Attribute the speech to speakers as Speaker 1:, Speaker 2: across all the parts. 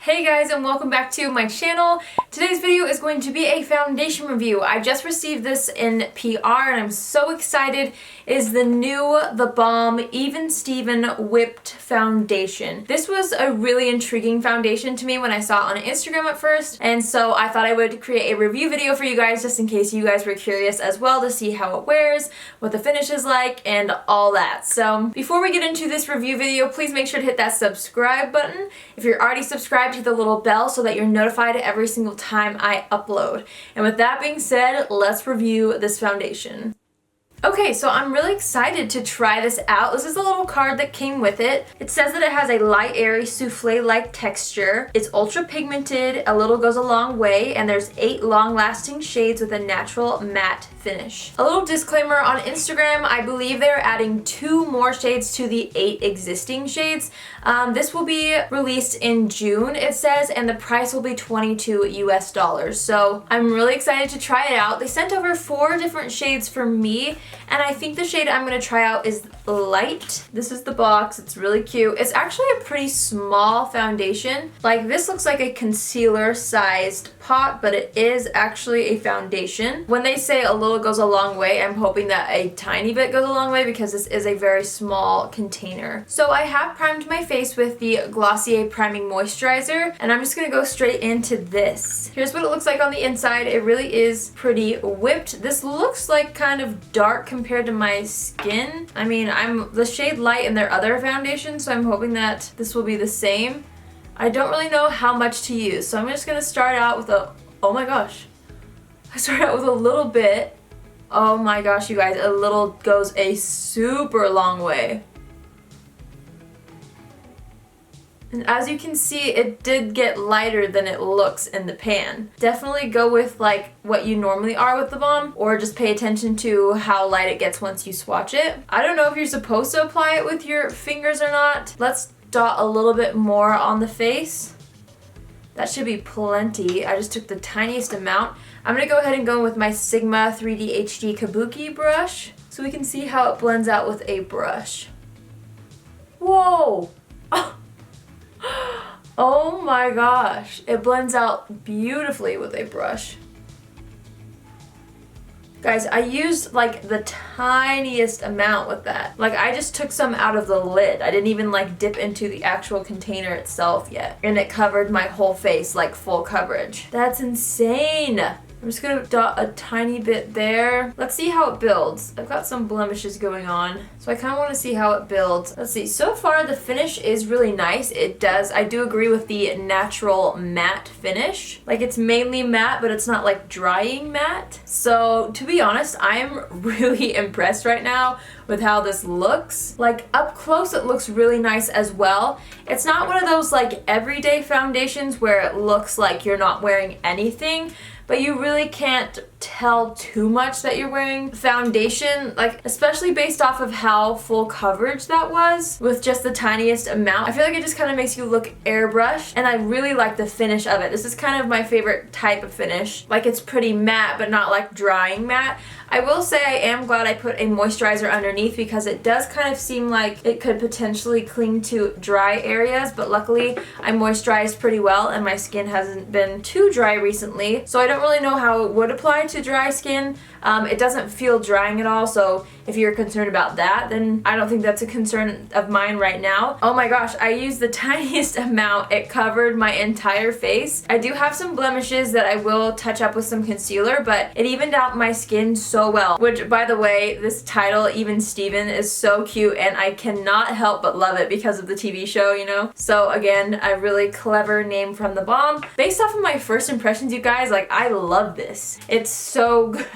Speaker 1: Hey guys, and welcome back to my channel. Today's video is going to be a foundation review. I just received this in PR and I'm so excited. It is the new Thebalm Even Steven Whipped Foundation. This was a really intriguing foundation to me when I saw it on Instagram at first, and so I thought I would create a review video for you guys just in case you guys were curious as well to see how it wears, what the finish is like, and all that. So before we get into this review video, please make sure to hit that subscribe button. If you're already subscribed, hit the little bell so that you're notified every single time I upload. And with that being said, let's review this foundation. Okay, so I'm really excited to try this out. This is the little card that came with it. It says that it has a light, airy, souffle-like texture. It's ultra pigmented, a little goes a long way, and there's 8 long-lasting shades with a natural matte finish. A little disclaimer, on Instagram, I believe they're adding 2 more shades to the 8 existing shades. This will be released in June, it says, and the price will be $22 US. So I'm really excited to try it out. They sent over 4 different shades for me, and I think the shade I'm going to try out is Light. This is the box. It's really cute. It's actually a pretty small foundation. Like, this looks like a concealer sized pot, but it is actually a foundation. When they say a little goes a long way, I'm hoping that a tiny bit goes a long way because this is a very small container. So I have primed my face with the Glossier Priming Moisturizer, and I'm just going to go straight into this. Here's what it looks like on the inside. It really is pretty whipped. This looks like kind of dark compared to my skin. I mean, I'm the shade Light in their other foundation, so I'm hoping that this will be the same. I don't really know how much to use, so I'm just going to start out with oh my gosh. I started out with a little bit. Oh my gosh, you guys, a little goes a super long way. And as you can see, it did get lighter than it looks in the pan. Definitely go with like what you normally are with the balm, or just pay attention to how light it gets once you swatch it. I don't know if you're supposed to apply it with your fingers or not. Let's dot a little bit more on the face. That should be plenty. I just took the tiniest amount. I'm gonna go ahead and go with my Sigma 3D HD Kabuki brush so we can see how it blends out with a brush. Whoa! Oh my gosh, it blends out beautifully with a brush. Guys, I used like the tiniest amount with that. Like, I just took some out of the lid. I didn't even like dip into the actual container itself yet. And it covered my whole face, like full coverage. That's insane. I'm just gonna dot a tiny bit there. Let's see how it builds. I've got some blemishes going on, so I kind of want to see how it builds. Let's see. So far, the finish is really nice. I do agree with the natural matte finish. Like, it's mainly matte, but it's not like drying matte. So, to be honest, I am really impressed right now with how this looks. Like, up close, it looks really nice as well. It's not one of those like everyday foundations where it looks like you're not wearing anything, but you really can't tell too much that you're wearing foundation, like especially based off of how full coverage that was with just the tiniest amount. I feel like it just kind of makes you look airbrushed, and I really like the finish of it. This is kind of my favorite type of finish. Like, it's pretty matte, but not like drying matte. I will say I am glad I put a moisturizer underneath because it does kind of seem like it could potentially cling to dry areas, but luckily I moisturized pretty well and my skin hasn't been too dry recently, so I don't really know how it would apply to dry skin. It doesn't feel drying at all, so if you're concerned about that, then I don't think that's a concern of mine right now. Oh my gosh, I used the tiniest amount. It covered my entire face. I do have some blemishes that I will touch up with some concealer, but it evened out my skin so well. Which, by the way, this title, Even Steven, is so cute, and I cannot help but love it because of the TV show, you know? So again, a really clever name from the balm. Based off of my first impressions, you guys, like, I love this. It's so good.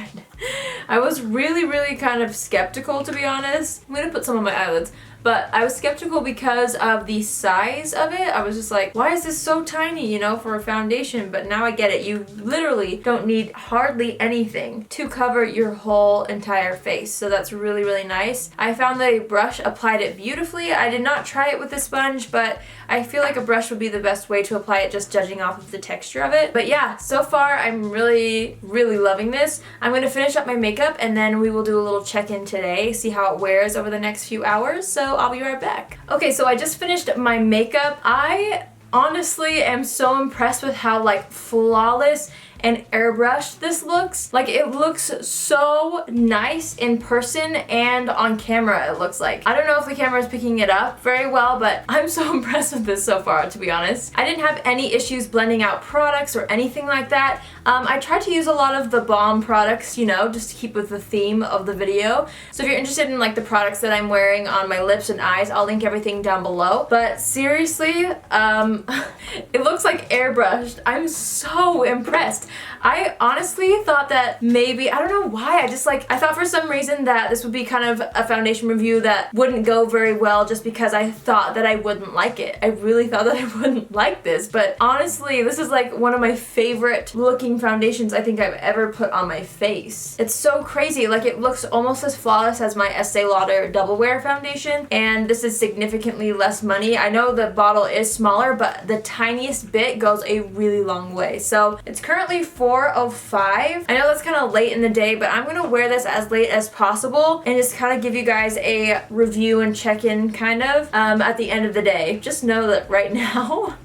Speaker 1: I was really kind of skeptical, to be honest. I'm gonna put some on my eyelids. But I was skeptical because of the size of it. I was just like, why is this so tiny, you know, for a foundation? But now I get it. You literally don't need hardly anything to cover your whole entire face. So that's really nice. I found that a brush applied it beautifully. I did not try it with a sponge, but I feel like a brush would be the best way to apply it, just judging off of the texture of it. But yeah, so far I'm really loving this. I'm going to finish up my makeup and then we will do a little check-in today, see how it wears over the next few hours. So I'll be right back. Okay, so I just finished my makeup. I honestly am so impressed with how like flawless and airbrushed this looks. Like, it looks so nice in person and on camera, it looks like. I don't know if the camera is picking it up very well, but I'm so impressed with this so far, to be honest. I didn't have any issues blending out products or anything like that. I tried to use a lot of the Balm products, you know, just to keep with the theme of the video. So if you're interested in like the products that I'm wearing on my lips and eyes, I'll link everything down below. But seriously, it looks like airbrushed. I'm so impressed. I honestly thought that maybe, I don't know why, I thought for some reason that this would be kind of a foundation review that wouldn't go very well just because I thought that I wouldn't like it. I really thought that I wouldn't like this, but honestly, this is like one of my favorite looking foundations I think I've ever put on my face. It's so crazy, like it looks almost as flawless as my Estee Lauder Double Wear foundation, and this is significantly less money. I know the bottle is smaller, but the tiniest bit goes a really long way. So it's currently $4.05. I know that's kind of late in the day, but I'm gonna wear this as late as possible and just kind of give you guys a review and check-in kind of at the end of the day. Just know that right now,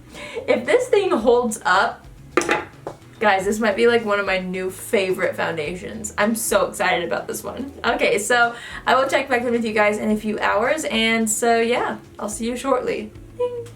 Speaker 1: if this thing holds up, guys, this might be like one of my new favorite foundations. I'm so excited about this one. Okay, so I will check back in with you guys in a few hours, and so yeah, I'll see you shortly.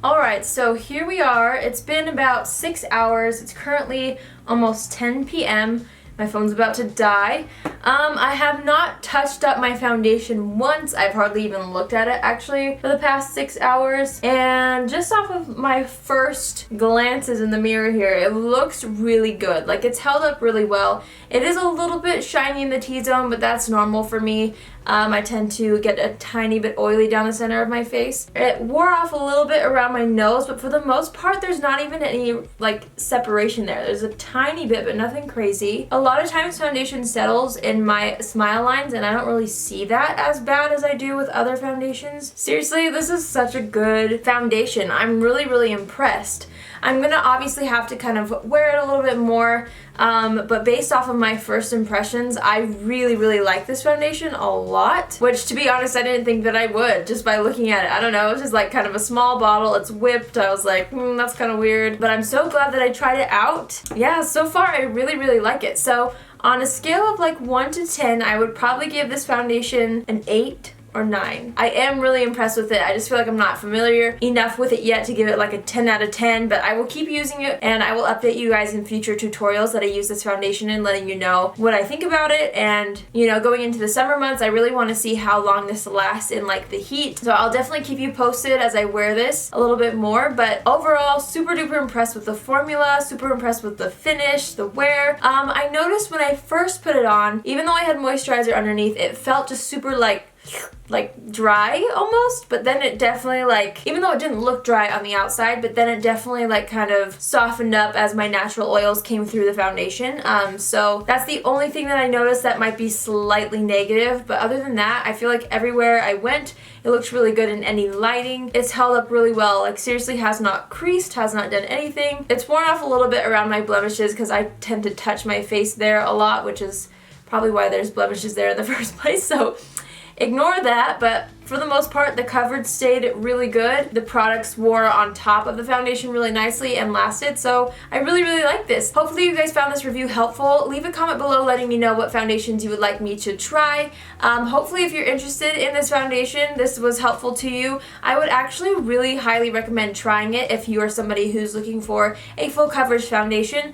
Speaker 1: Alright, so here we are. It's been about 6 hours. It's currently almost 10 p.m. My phone's about to die. I have not touched up my foundation once. I've hardly even looked at it actually for the past 6 hours. And just off of my first glances in the mirror here, it looks really good. Like, it's held up really well. It is a little bit shiny in the T-zone, but that's normal for me. I tend to get a tiny bit oily down the center of my face. It wore off a little bit around my nose, but for the most part, there's not even any like separation there. There's a tiny bit, but nothing crazy. A lot of times foundation settles in my smile lines, and I don't really see that as bad as I do with other foundations. Seriously, this is such a good foundation. I'm really, really impressed. I'm gonna obviously have to kind of wear it a little bit more, but based off of my first impressions, I really, really like this foundation a lot, which to be honest, I didn't think that I would just by looking at it. I don't know, it's just like kind of a small bottle, it's whipped. I was like, that's kind of weird, but I'm so glad that I tried it out. Yeah, so far I really, really like it. So on a scale of like 1 to 10, I would probably give this foundation an 8 or 9. I am really impressed with it. I just feel like I'm not familiar enough with it yet to give it like a 10 out of 10, but I will keep using it and I will update you guys in future tutorials that I use this foundation in, letting you know what I think about it. And you know, going into the summer months, I really want to see how long this lasts in like the heat. So I'll definitely keep you posted as I wear this a little bit more, but overall, super duper impressed with the formula, super impressed with the finish, the wear. I noticed when I first put it on, even though I had moisturizer underneath, it felt just super like dry almost, but then it definitely like, even though it didn't look dry on the outside, but then it definitely like kind of softened up as my natural oils came through the foundation. So that's the only thing that I noticed that might be slightly negative, but other than that, I feel like everywhere I went, it looks really good in any lighting. It's held up really well, like seriously has not creased, has not done anything. It's worn off a little bit around my blemishes because I tend to touch my face there a lot, which is probably why there's blemishes there in the first place, so ignore that, but for the most part, the coverage stayed really good. The products wore on top of the foundation really nicely and lasted, so I really, really like this. Hopefully you guys found this review helpful. Leave a comment below letting me know what foundations you would like me to try. Hopefully if you're interested in this foundation, this was helpful to you. I would actually really highly recommend trying it if you are somebody who's looking for a full coverage foundation.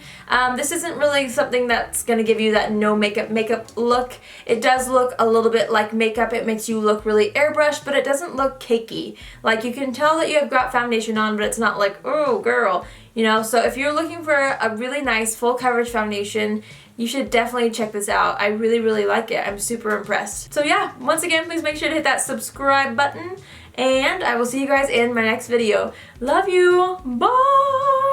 Speaker 1: This isn't really something that's going to give you that no makeup look. It does look a little bit like makeup. It makes you look really airbrushed, but it doesn't look cakey. Like, you can tell that you have got foundation on, but it's not like, oh girl, you know. So if you're looking for a really nice full coverage foundation, you should definitely check this out. I really, really like it. I'm super impressed. So yeah, once again, please make sure to hit that subscribe button, and I will see you guys in my next video. Love you. Bye.